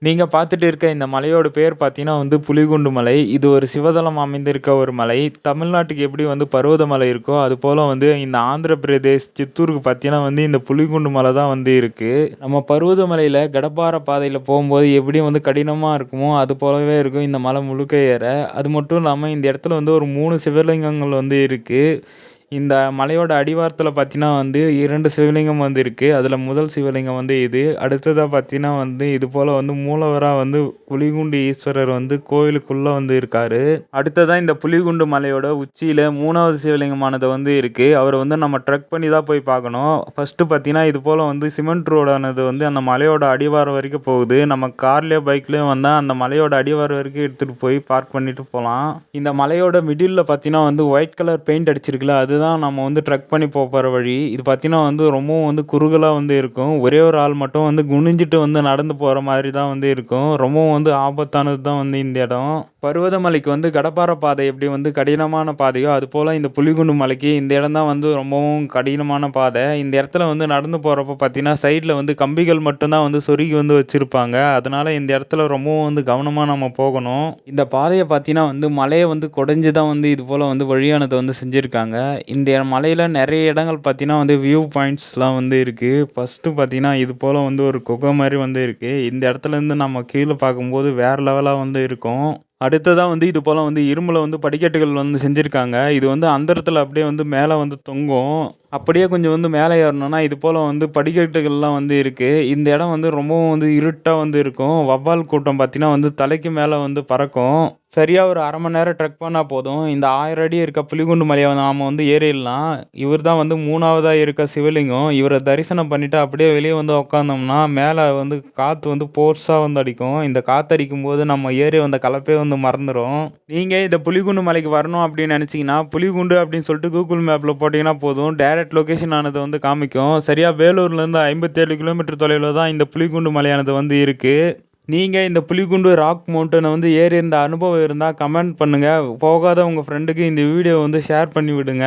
நீங்க பார்த்துட்டு இருக்க இந்த மலையோட பேர் பார்த்தீங்கன்னா வந்து புலிகுண்டு மலை. இது ஒரு சிவத்தலம் அமைந்திருக்க ஒரு மலை. தமிழ்நாட்டுக்கு எப்படி வந்து பர்வதமலை இருக்கோ, அதுபோல வந்து இந்த ஆந்திர பிரதேஷ் சித்தூருக்கு பார்த்தீங்கன்னா வந்து இந்த புலிகுண்டு மலை தான் வந்து இருக்கு. நம்ம பர்வதமலையில கடப்பார பாதையில போம்போது எப்படி வந்து கடினமா இருக்குமோ, அது போலவே இருக்கும் இந்த மலை முழுக்க ஏற. அது மட்டும் இல்லாம இந்த இடத்துல வந்து ஒரு 3 சிவலிங்கங்கள் வந்து இருக்கு. இந்த மலையோட அடிவாரத்தில பார்த்தீங்கன்னா வந்து 2 சிவலிங்கம் வந்து இருக்கு. அதில முதல் சிவலிங்கம் வந்து இது. அடுத்ததா பார்த்தீங்கன்னா வந்து இது போல வந்து மூலவரா வந்து புலிகுண்டு ஈஸ்வரர் வந்து கோவிலுக்குள்ள வந்து இருக்காரு. அடுத்ததா இந்த புலிகுண்டு மலையோட உச்சியில 3வது சிவலிங்கமானது வந்து இருக்கு. அவர வந்து நம்ம ட்ரெக் பண்ணி தான் போய் பார்க்கணும். ஃபர்ஸ்ட்டு பார்த்தீங்கன்னா இது போல வந்து சிமெண்ட் ரோடானது வந்து அந்த மலையோட அடிவாரம் வரைக்கும் போகுது. நம்ம கார்லயோ, பைக்லயோ வந்தா அந்த மலையோட அடிவாரம் வரைக்கும் எடுத்துட்டு போய் பார்க் பண்ணிட்டு போலாம். இந்த மலையோட மிடில்ல பார்த்தீங்கன்னா வந்து ஒயிட் கலர் பெயிண்ட் அடிச்சிருக்குல்ல, அதுதான் நம்ம வந்து ட்ரெக் பண்ணி போற வழி. இது பார்த்தீங்கன்னா வந்து ரொம்பவும் வந்து குறுகலா வந்து இருக்கும். ஒரே ஒரு ஆள் மட்டும் வந்து குனிஞ்சிட்டு வந்து நடந்து போற மாதிரி தான் வந்து இருக்கும். ரொம்பவும் வந்து ஆபத்தானது தான் வந்து இந்த இடம். பர்வதமலைக்கு வந்து கடப்பார பாதை எப்படி வந்து கடினமான பாதையோ, அதுபோல இந்த புலிகுண்டு மலைக்கு இந்த இடம் தான் வந்து ரொம்பவும் கடினமான பாதை. இந்த இடத்துல வந்து நடந்து போறப்போ பார்த்தீங்கன்னா, சைட்ல வந்து கம்பிகள் மட்டும் தான் வந்து சொருகி வந்து வச்சிருப்பாங்க. அதனால இந்த இடத்துல ரொம்பவும் வந்து கவனமா நம்ம போகணும். இந்த பாதைய பார்த்தீங்கன்னா வந்து மலைய வந்து குடைஞ்சு தான் வந்து இது போல வந்து வழியானத வந்து செஞ்சிருக்காங்க. இந்த மலையில நெறைய இடங்கள் பார்த்தீங்கன்னா வந்து வியூ பாயிண்ட்ஸ்லாம் வந்து இருக்கு. ஃபர்ஸ்ட்டு பார்த்தீங்கன்னா, இது போல வந்து ஒரு குகை மாரி வந்து இருக்கு. இந்த இடத்துலேருந்து நம்ம கீழ பார்க்கும்போது வேற லெவலா வந்து இருக்கும். அடுத்ததா வந்து இது போல வந்து இரும்புல வந்து படிக்கட்டுகள் வந்து செஞ்சிருக்காங்க. இது வந்து அந்தரத்தில அப்படியே வந்து மேல வந்து தொங்கும். அப்படியே கொஞ்சம் வந்து மேலே ஏறணும்னா, இது போல வந்து படிக்கட்டுகள்லாம் வந்து இருக்கு. இந்த இடம் வந்து ரொம்பவும் வந்து இருட்டா வந்து இருக்கும். வவ்வால் கூட்டம் பார்த்தீங்கன்னா வந்து தலைக்கு மேல வந்து பறக்கும். சரியா ஒரு 1/2 மணி நேரம் ட்ரெக் பண்ணா போதும். இந்த 1000 அடி இருக்க புலிகுண்டு மலைய நாம வந்து ஏறிடலாம். இவர் தான் வந்து 3வதா இருக்க சிவலிங்கம். இவர தரிசனம் பண்ணிட்டு அப்படியே வெளிய வந்து உட்காந்தோம்னா, மேல வந்து காத்து வந்து ஃபோர்ஸா வந்து அடிக்கும். இந்த காத்து அடிக்கும்போது நம்ம ஏறி வந்த களைப்பே வந்து மறந்துரும். நீங்க இந்த புலிகுண்டு மலைக்கு வரணும் அப்படின்னு நினைச்சீங்கன்னா, புலிகுண்டு அப்படின்னு சொல்லிட்டு கூகுள் மேப்ல போட்டீங்கன்னா போதும். டைரக்ட் லொகேஷன் ஆனது வந்து காமிக்கும். சரியா வேலூர்லேருந்து 57 கிலோமீட்டர் தொலைவில தான் இந்த புலிகுண்டு மலையானது வந்து இருக்கு. நீங்க இந்த புலிகுண்டு ராக் மவுண்டன வந்து ஏறி இருந்த அனுபவம் இருந்தா கமெண்ட் பண்ணுங்க. போகாத உங்க ஃப்ரெண்டுக்கு இந்த வீடியோ வந்து ஷேர் பண்ணி விடுங்க.